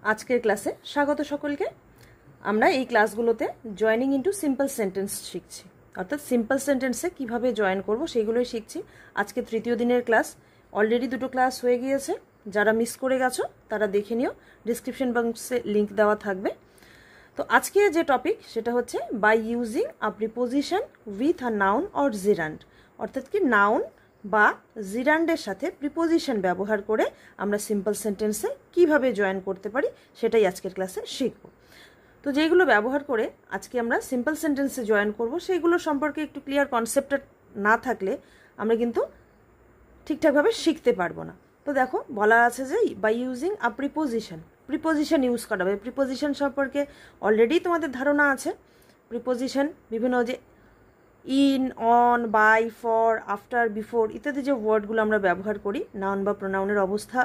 আজকের ক্লাসে স্বাগত সকলকে। আমরা এই ক্লাসগুলোতে জয়েনিং ইনটু সিম্পল সেন্টেন্স শিখছি, অর্থাৎ সিম্পল সেন্টেন্সে কিভাবে জয়েন করব সেইগুলোই শিখছি। আজকে তৃতীয় দিনের ক্লাস, অলরেডি দুটো ক্লাস হয়ে গিয়েছে। যারা মিস করে গেছো তারা দেখে নিও, ডিসক্রিপশন বক্সে লিঙ্ক দেওয়া থাকবে। তো আজকে যে টপিক সেটা হচ্ছে by using a preposition with a noun or gerund, অর্থাৎ কি নাউন বা জিরান্ডের সাথে প্রিপোজিশন ব্যবহার করে আমরা সিম্পল সেন্টেন্সে কিভাবে জয়েন করতে পারি সেটাই আজকের ক্লাসে শিখব। তো যেগুলো ব্যবহার করে আজকে আমরা সিম্পল সেন্টেন্সে জয়েন করব সেইগুলো সম্পর্কে একটু ক্লিয়ার কনসেপ্টটা না থাকলে আমরা কিন্তু ঠিকঠাকভাবে শিখতে পারবো না। তো দেখো বলা আছে যে by using a preposition use করা হবে। প্রিপোজিশন সম্পর্কে অলরেডি তোমাদের ধারণা আছে। প্রিপোজিশন বিভিন্ন যে in, on, by, for, after, before ইত্যাদি যে ওয়ার্ডগুলো আমরা ব্যবহার করি নাউন বা প্রোনাউনের অবস্থা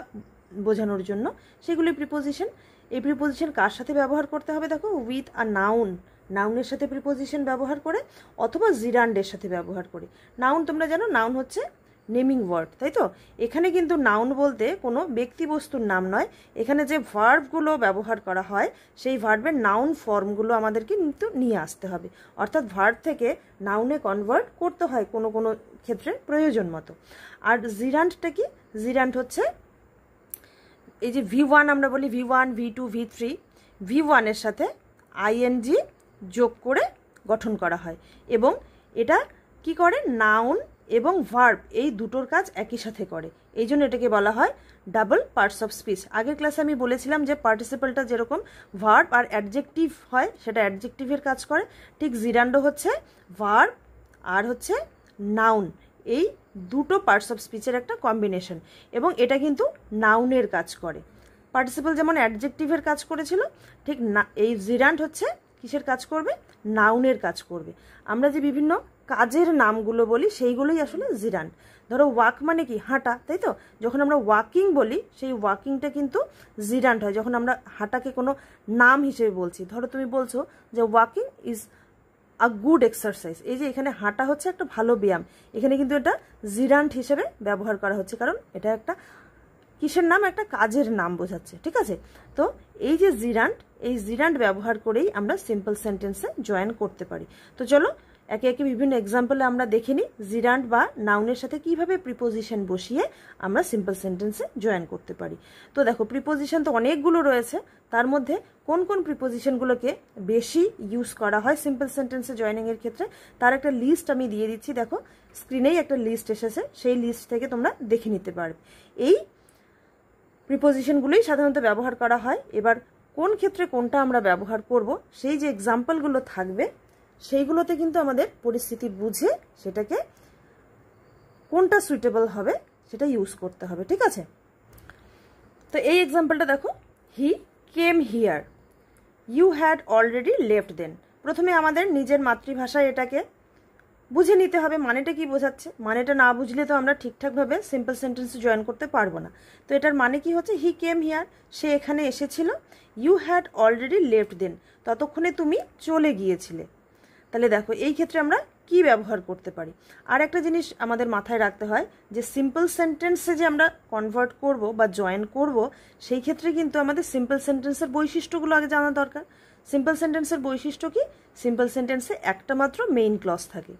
বোঝানোর জন্য, সেগুলি প্রিপোজিশন। এই প্রিপোজিশন কার সাথে ব্যবহার করতে হবে? দেখো, উইথ আ নাউন, নাউনের সাথে প্রিপোজিশন ব্যবহার করে অথবা জিরান্ডের সাথে ব্যবহার করে। নাউন তোমরা জানো, নাউন হচ্ছে নেমিং ওয়ার্ড, তাই তো? এখানে কিন্তু নাউন বলতে কোনো ব্যক্তি বস্তুর নাম নয়, এখানে যে ভার্বগুলো ব্যবহার করা হয় সেই ভার্বের নাউন ফর্মগুলো আমাদেরকে কিন্তু নিয়ে আসতে হবে, অর্থাৎ ভার্ব থেকে নাউনে কনভার্ট করতে হয় কোনো কোনো ক্ষেত্রে প্রয়োজন মতো। আর জিরান্ডটা কি? জিরান্ড হচ্ছে এই যে V1 আমরা বলি, V1, V2, V3, V1 সাথে আইএনজি যোগ করে গঠন করা হয় এবং এটা কি করে? নাউন এবং ভার্ব এই দুটোর কাজ একই সাথে করে, এই জন্য এটাকে বলা হয় ডাবল পার্টস অফ স্পিচ। আগের ক্লাসে আমি বলেছিলাম যে পার্টিসিপলটা যেরকম ভার্ব আর অ্যাডজেক্টিভ হয় সেটা অ্যাডজেক্টিভের কাজ করে, ঠিক জিরান্ডো হচ্ছে ভার্ব আর হচ্ছে নাউন, এই দুটো পার্টস অফ স্পিচের একটা কম্বিনেশন, এবং এটা কিন্তু নাউনের কাজ করে। পার্টিসিপল যেমন অ্যাডজেক্টিভের কাজ করেছিল, ঠিক না এই জিরান্ড হচ্ছে কিসের কাজ করবে? নাউনের কাজ করবে। আমরা যে বিভিন্ন কাজের নামগুলো বলি সেইগুলোই আসলে জিরান্ড। ধরো ওয়াক মানে কি? হাঁটা, তাই তো? যখন আমরা ওয়াকিং বলি সেই ওয়াকিংটা কিন্তু জিরান্ড হয় যখন আমরা হাঁটাকে কোনো নাম হিসেবে বলছি। ধরো তুমি বলছো যে walking is a good exercise, এই যে এখানে হাঁটা হচ্ছে একটা ভালো ব্যায়াম, এখানে কিন্তু এটা জিরান্ড হিসেবে ব্যবহার করা হচ্ছে, কারণ এটা একটা কিসের নাম? একটা কাজের নাম বোঝাচ্ছে, ঠিক আছে? তো এই যে জিরান্ড, এই জিরান্ড ব্যবহার করেই আমরা সিম্পল সেন্টেন্সে জয়েন করতে পারি। তো চলো একে একে বিভিন্ন এক্সাম্পলে আমরা দেখে নিই জিরান্ড বা নাউনের সাথে কিভাবে প্রিপোজিশন বসিয়ে আমরা সিম্পল সেন্টেন্সে জয়েন করতে পারি। তো দেখো, প্রিপোজিশন তো অনেকগুলো রয়েছে, তার মধ্যে কোন কোন প্রিপোজিশনগুলোকে বেশি ইউজ করা হয় সিম্পল সেন্টেন্সে জয়েনিংয়ের ক্ষেত্রে তার একটা লিস্ট আমি দিয়ে দিচ্ছি। দেখো স্ক্রিনেই একটা লিস্ট এসেছে, সেই লিস্ট থেকে তোমরা দেখে নিতে পারবে। এই প্রিপোজিশনগুলোই সাধারণত ব্যবহার করা হয়। এবার কোন ক্ষেত্রে কোনটা আমরা ব্যবহার করব সেই যে এক্সাম্পলগুলো থাকবে সেইগুলোতে কিন্তু আমাদের পরিস্থিতি বুঝে সেটাকে কোনটা সুইটেবল হবে সেটা ইউজ করতে হবে, ঠিক আছে? তো এই এক্সাম্পলটা দেখো, he came here, you had already left then. প্রথমে আমাদের নিজের মাতৃভাষায় এটাকে বুঝে নিতে হবে মানেটা কি বোঝাচ্ছে। মানেটা না বুঝলে তো আমরা ঠিকঠাকভাবে সিম্পল সেন্টেন্সে জয়েন করতে পারবো না। তো এটার মানে কি হচ্ছে? হি কেম হিয়ার, সে এখানে এসেছিল। You had already left then, ততক্ষণে তুমি চলে গিয়েছিলে। তাহলে দেখো এই ক্ষেত্রে আমরা কি ব্যবহার করতে পারি। আর একটা জিনিস আমাদের মাথায় রাখতে হয় যে সিম্পল সেন্টেন্সে যে আমরা কনভার্ট করব বা জয়েন করব সেই ক্ষেত্রে কিন্তু আমাদের সিম্পল সেন্টেন্সের বৈশিষ্ট্যগুলো আগে জানা দরকার। সিম্পল সেন্টেন্সের বৈশিষ্ট্য কি? সিম্পল সেন্টেন্সে একটা মাত্র মেইন ক্লজ থাকে।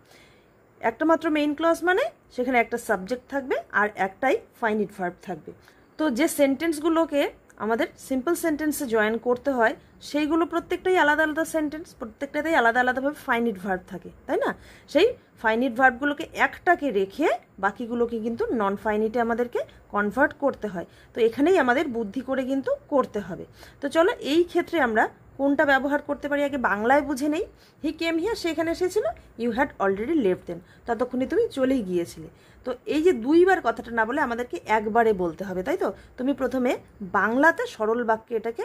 একটা মাত্র মেইন ক্লজ মানে সেখানে একটা সাবজেক্ট থাকবে আর একটাই ফাইনিট ভার্ব থাকবে। তো যে সেন্টেন্সগুলোকে আমাদের সিম্পল সেন্টেন্সে জয়েন করতে হয় সেইগুলো প্রত্যেকটাই আলাদা আলাদা সেন্টেন্স, প্রত্যেকটাতেই আলাদা আলাদাভাবে ফাইনিট ভার্ব থাকে, তাই না? সেই ফাইনিট ভার্বগুলোকে একটাকে রেখে বাকিগুলোকে কিন্তু নন ফাইনিটে আমাদেরকে কনভার্ট করতে হয়। তো এখানেই আমাদের বুদ্ধি করে কিন্তু করতে হবে। তো চলো এই ক্ষেত্রে আমরা কোনটা ব্যবহার করতে পারি আগে বাংলায় বুঝে নেই। হি কেম হিয়ার, সেখানে এসেছিল। You had already left then, ততক্ষণে তুমি চলেই গিয়েছিলে। তো এই যে দুইবার কথাটা না বলে আমাদেরকে একবারে বলতে হবে, তাই তো? তুমি প্রথমে বাংলাতে সরল বাক্যে এটাকে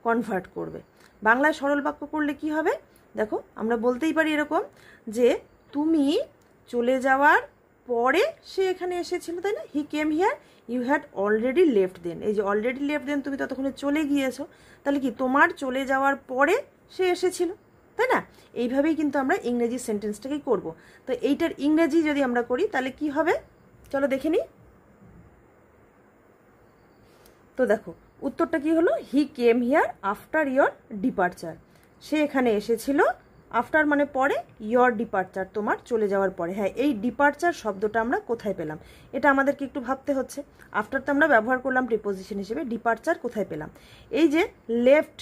কনভার্ট করবে। বাংলায় সরল বাক্য করলে কি হবে? দেখো আমরা বলতেই পারি এরকম যে তুমি চলে যাওয়ার পরে সে এখানে এসেছিল, তাই না? He came here, you had already left then, এই যে অলরেডি লেফট দেন তুমি ততক্ষণে চলে গিয়েছো, তাহলে কি তোমার চলে যাওয়ার পরে সে এসেছিল, তাই না? এইভাবেই কিন্তু আমরা ইংরেজি সেন্টেন্সটাকেই করব। তো এইটার ইংরেজি যদি আমরা করি তাহলে কি হবে চলো দেখে নিই। তো দেখো উত্তরটা কি হলো? He came here after your departure. সে এখানে এসেছিল, আফটার মানে পরে, ইয়োর ডিপারচার তোমার চলে যাওয়ার পরে। হ্যাঁ, এই ডিপারচার শব্দটা আমরা কোথায় পেলাম এটা আমাদেরকে একটু ভাবতে হচ্ছে। আফটার তো আমরা ব্যবহার করলাম প্রিপোজিশন হিসেবে, ডিপারচার কোথায় পেলাম? এই যে লেফট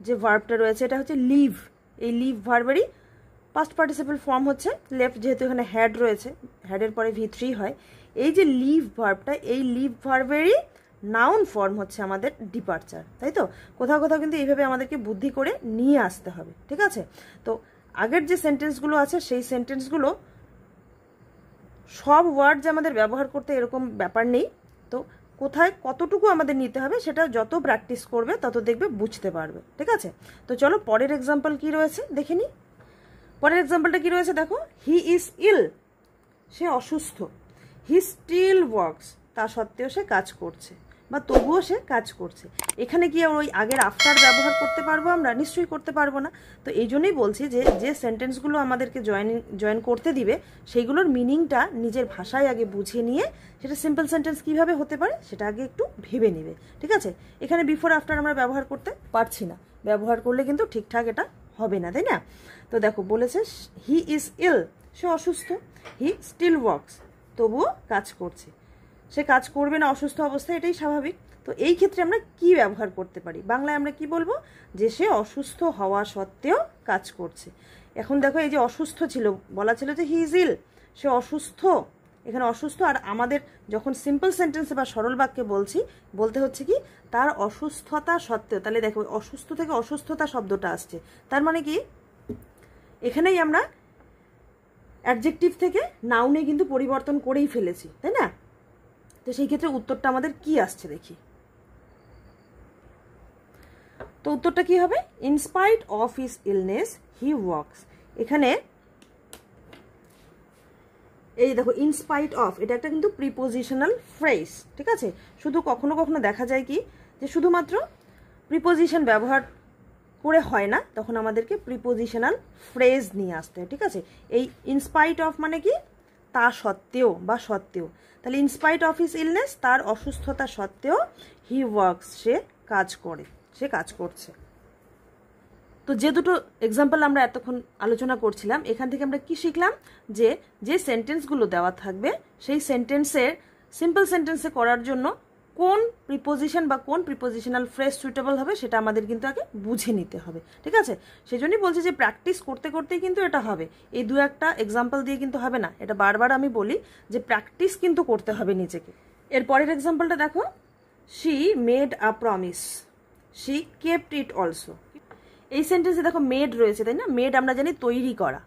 যে ভার্বটা রয়েছে এটা হচ্ছে লিভ। এই লিভ ভার্বেরই পাস্ট পার্টিসিপল ফর্ম হচ্ছে লেফট, যেহেতু এখানে হ্যাড রয়েছে, হ্যাডের পরে V3 হয়। এই যে লিভ ভার্বটা, এই লিভ ভার্বেরই নাউন ফর্ম হচ্ছে আমাদের ডিপারচার, তাই তো? কোথাও কোথাও কিন্তু এইভাবে আমাদেরকে বুদ্ধি করে নিয়ে আসতে হবে, ঠিক আছে? তো আগের যে সেন্টেন্সগুলো আছে সেই সেন্টেন্সগুলো সব ওয়ার্ড যে আমাদের ব্যবহার করতে এরকম ব্যাপার নেই। তো কোথায় কতটুকু আমাদের নিতে হবে সেটা যত প্র্যাকটিস করবে তত দেখবে বুঝতে পারবে, ঠিক আছে? তো চলো পরের এক্সাম্পল কি রয়েছে দেখে নিই। পরের এক্সাম্পলটা কি রয়েছে দেখো, হি ইজ ইল, সে অসুস্থ। হি স্টিল ওয়ার্কস, তা সত্ত্বেও সে কাজ করছে বা তবুও সে কাজ করছে। এখানে কি ওই আগের আফটার ব্যবহার করতে পারবো আমরা? নিশ্চয়ই করতে পারবো না। তো এই জন্যই বলছি যে যে সেন্টেন্সগুলো আমাদেরকে জয়েন করতে দিবে সেইগুলোর মিনিংটা নিজের ভাষায় আগে বুঝে নিয়ে সেটা সিম্পল সেন্টেন্স কিভাবে হতে পারে সেটা আগে একটু ভেবে নেবে, ঠিক আছে? এখানে বিফোর আফটার আমরা ব্যবহার করতে পারছি না, ব্যবহার করলে কিন্তু ঠিকঠাক এটা হবে না, তাই না? তো দেখো বলেছে হি ইজ ইল, সে অসুস্থ। হি স্টিল ওয়ার্কস, তবুও কাজ করছে। সে কাজ করবে না অসুস্থ অবস্থায়, এটাই স্বাভাবিক। তো এই ক্ষেত্রে আমরা কি ব্যবহার করতে পারি? বাংলায় আমরা কি বলবো? যে সে অসুস্থ হওয়া সত্ত্বেও কাজ করছে। এখন দেখো এই যে অসুস্থ ছিল, বলা ছিল যে হি ইজ ইল, সে অসুস্থ। এখানে অসুস্থ, আর আমাদের যখন সিম্পল সেন্টেন্সে বা সরল বাক্যে বলতে হচ্ছে কি তার অসুস্থতা সত্ত্বেও। তাহলে দেখো অসুস্থ থেকে অসুস্থতা শব্দটা আসছে, তার মানে কি এখানেই আমরা অ্যাডজেক্টিভ থেকে নাউনে কিন্তু পরিবর্তন করেই ফেলেছি, তাই না? তো সেই ক্ষেত্রে উত্তরটা আমাদের কি আসছে দেখি। তো উত্তরটা কি হবে? In spite of his illness he works. এখানে এই দেখো ইন স্পাইট অফ, এটা একটা কিন্তু প্রিপোজিশনাল ফ্রেজ, ঠিক আছে? শুধু কখনো কখনো দেখা যায় কি যে শুধুমাত্র প্রিপোজিশন ব্যবহার করে হয় না, তখন আমাদেরকে প্রিপোজিশনাল ফ্রেজ নিয়ে আসতে হয়, ঠিক আছে? এই ইন স্পাইট অফ মানে কি তা সত্ত্বেও বা সত্ত্বেও। তাহলে in spite of his illness, তার অসুস্থতা সত্ত্বেও হি ওয়ার্কস, সে কাজ করে, সে কাজ করছে। তো যে দুটো এক্সাম্পল আমরা এতক্ষণ আলোচনা করছিলাম, এখান থেকে আমরা কি শিখলাম? যে যে সেন্টেন্সগুলো দেওয়া থাকবে সেই সেন্টেন্সের সিম্পল সেন্টেন্সে করার জন্য কোন প্রিপোজিশন বা কোন প্রিপোজিশনাল ফ্রেজ সুইটেবল হবে সেটা আমাদের কিন্তু আগে বুঝে নিতে হবে, ঠিক আছে? সেজন্যই বলছি যে প্র্যাকটিস করতে করতেই কিন্তু এটা হবে। এই দু একটা এক্সাম্পল দিয়ে কিন্তু হবে না, এটা বারবার আমি বলি যে প্র্যাকটিস কিন্তু করতে হবে নিজেকে। এর পরের এক্সাম্পলটা দেখো, she made a promise, she kept it also. এই সেন্টেন্সে দেখো মেড রয়েছে, তাই না? মেড আমরা জানি তৈরি করা,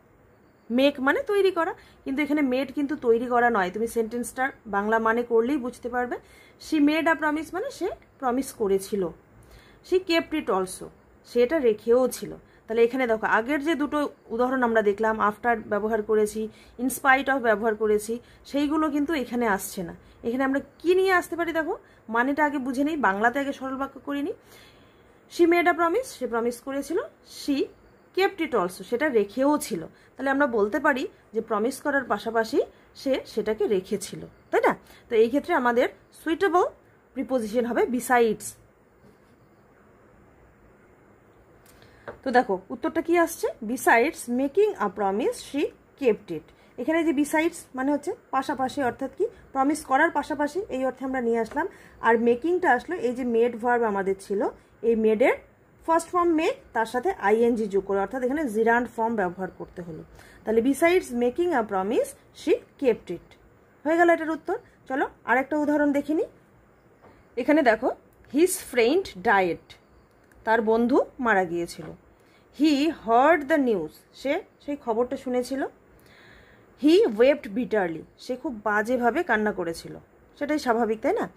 মেক মানে তৈরি করা, কিন্তু এখানে মেড কিন্তু তৈরি করা নয়। তুমি সেন্টেন্সটার বাংলা মানে করলেই বুঝতে পারবে। শি মেড আ প্রমিস মানে সে প্রমিস করেছিল। শি কেপ্ট ইট অলসো, সেটা রেখেও ছিল। তাহলে এখানে দেখো আগের যে দুটো উদাহরণ আমরা দেখলাম, আফটার ব্যবহার করেছি, ইনস্পাইট অফ ব্যবহার করেছি, সেইগুলো কিন্তু এখানে আসছে না। এখানে আমরা কি নিয়ে আসতে পারি দেখো, মানেটা আগে বুঝে নিই, বাংলাতে আগে সরল বাক্য করিনি। She made a promise, say promise করেছিল। শি কেপ্ট ইট অলসো, সেটা রেখেও ছিল। তাহলে আমরা বলতে পারি যে প্রমিস করার পাশাপাশি সে সেটাকে রেখেছিল, তাই না? তো এই ক্ষেত্রে আমাদের সুইটেবল প্রিপোজিশন হবে বিসাইডস। তো দেখো উত্তরটা কি আসছে, besides making a promise she kept ইট। এখানে যে বিসাইডস মানে হচ্ছে পাশাপাশি, অর্থাৎ কি প্রমিস করার পাশাপাশি, এই অর্থে আমরা নিয়ে আসলাম। আর মেকিংটা আসলো এই যে মেড ভার্ব আমাদের ছিল, এই মেডের ফার্স্ট ফর্ম মেক, তার সাথে আইএনজি যোগ করে, অর্থাৎ এখানে জিরান্ড ফর্ম ব্যবহার করতে হলো। তাহলে besides making a promise she kept ইট হয়ে গেল এটার উত্তর। চলো আরেকটা উদাহরণ দেখিনি। এখানে দেখো হিজ ফ্রেন্ড ডায়েড, তার বন্ধু মারা গিয়েছিল। হি হার্ড দ্য নিউজ, সে সেই খবরটা শুনেছিল। হি ওয়েপড বিটারলি, সে খুব বাজেভাবে কান্না করেছিল। সেটাই স্বাভাবিক, তাই না?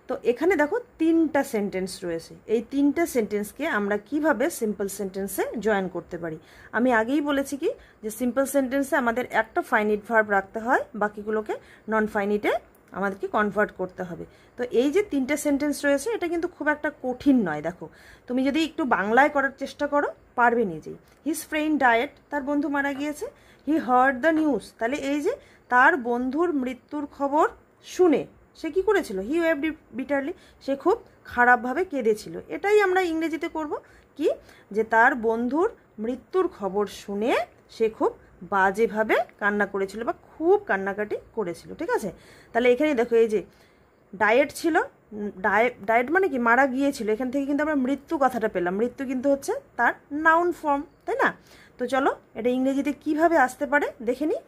তো এখানে দেখো তিনটা সেন্টেন্স রয়েছে। এই তিনটা সেন্টেন্সকে আমরা কিভাবে সিম্পল সেন্টেন্সে জয়েন করতে পারি? আমি আগেই বলেছি কি যে সিম্পল সেন্টেন্সে আমাদের একটা ফাইনিট ভার্ব রাখতে হয়, বাকিগুলোকে নন ফাইনিটে আমাদেরকে কনভার্ট করতে হবে। তো এই যে তিনটে সেন্টেন্স রয়েছে এটা কিন্তু খুব একটা কঠিন নয়। দেখো তুমি যদি একটু বাংলায় করার চেষ্টা করো পারবে নিজেই। হিজ ফ্রেন্ড ডায়েড, তার বন্ধু মারা গিয়েছে। হি হার্ড দ্য নিউজ, তাহলে এই যে তার বন্ধুর মৃত্যুর খবর শুনে সে কি করেছিল, হি ওয়েপড বিটারলি, সে খুব খারাপভাবে কেঁদেছিল। এটাই আমরা ইংরেজিতে করব কি, যে তার বন্ধুর মৃত্যুর খবর শুনে সে খুব বাজেভাবে কান্না করেছিল বা খুব কান্নাকাটি করেছিল। ঠিক আছে, তাহলে এখানে দেখো এই যে ডায়েট ছিল, ডায়েট মানে কি মারা গিয়েছিল, এখান থেকে কিন্তু আমরা মৃত্যু কথাটা পেলাম। মৃত্যু কিন্তু হচ্ছে তার নাউন ফর্ম, তাই না? তো চলো এটা ইংরেজিতে কিভাবে আসতে পারে দেখে নিই।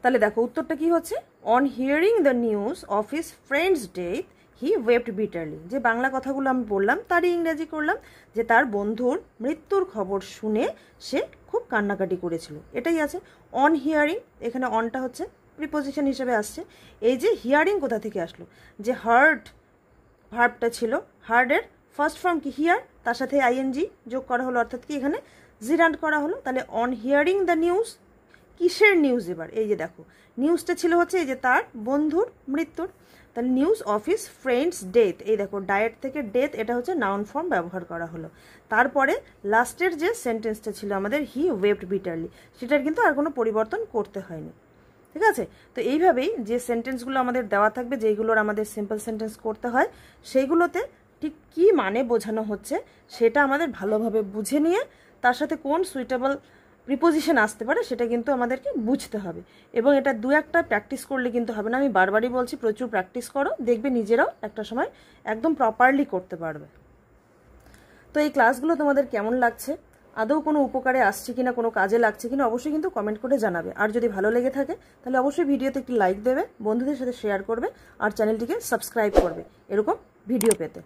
তাহলে দেখো উত্তরটা কি হচ্ছে, on hearing the news of his friends death he wept bitterly. যে বাংলা কথাগুলো আমি বললাম তারই ইংরেজি করলাম, যে তার বন্ধুর মৃত্যুর খবর শুনে সে খুব কান্নাকাটি করেছিল। এটাই আছে অন হিয়ারিং, এখানে অনটা হচ্ছে প্রিপোজিশন হিসেবে আসছে। এই যে হিয়ারিং কোথা থেকে আসলো, যে হার্ড ভার্বটা ছিল, হার্ডের ফার্স্ট ফর্ম কি হিয়ার, তার সাথে আইএনজি যোগ করা হলো, অর্থাৎ কি এখানে জিরান্ড করা হলো। তাহলে অন হিয়ারিং দ্য নিউজ, কিসের নিউজ? এবার এই যে দেখো নিউজটা ছিল হচ্ছে এই যে তার বন্ধুর মৃত্যুর, তাহলে news of his friends death, এই দেখো ডায়েট থেকে ডেথ, এটা হচ্ছে নাউন ফর্ম ব্যবহার করা হলো। তারপরে লাস্টের যে সেন্টেন্সটা ছিল আমাদের হি ওয়েপ্ট বিটারলি, সেটার কিন্তু আর কোনো পরিবর্তন করতে হয়নি। ঠিক আছে, তো এইভাবেই যে সেন্টেন্সগুলো আমাদের দেওয়া থাকবে, যেইগুলোর আমাদের সিম্পল সেন্টেন্স করতে হয়, সেইগুলোতে ঠিক কী মানে বোঝানো হচ্ছে সেটা আমাদের ভালোভাবে বুঝে নিয়ে তার সাথে কোন সুইটেবল প্রিপোজিশন আসতে পারে সেটা কিন্তু আমাদেরকে বুঝতে হবে। এবং এটা দু একটা প্র্যাকটিস করলে কিন্তু হবে না, আমি বারবারই বলছি প্রচুর প্র্যাকটিস করো, দেখবে নিজেরাও একটা সময় একদম প্রপারলি করতে পারবে। তো এই ক্লাসগুলো তোমাদের কেমন লাগছে, আদৌ কোনো উপকারে আসছে কিনা, কোনো কাজে লাগছে কিনা, অবশ্যই কিন্তু কমেন্ট করে জানাবে। আর যদি ভালো লেগে থাকে তাহলে অবশ্যই ভিডিওতে একটি লাইক দেবে, বন্ধুদের সাথে শেয়ার করবে আর চ্যানেলটিকে সাবস্ক্রাইব করবে এরকম ভিডিও পেতে।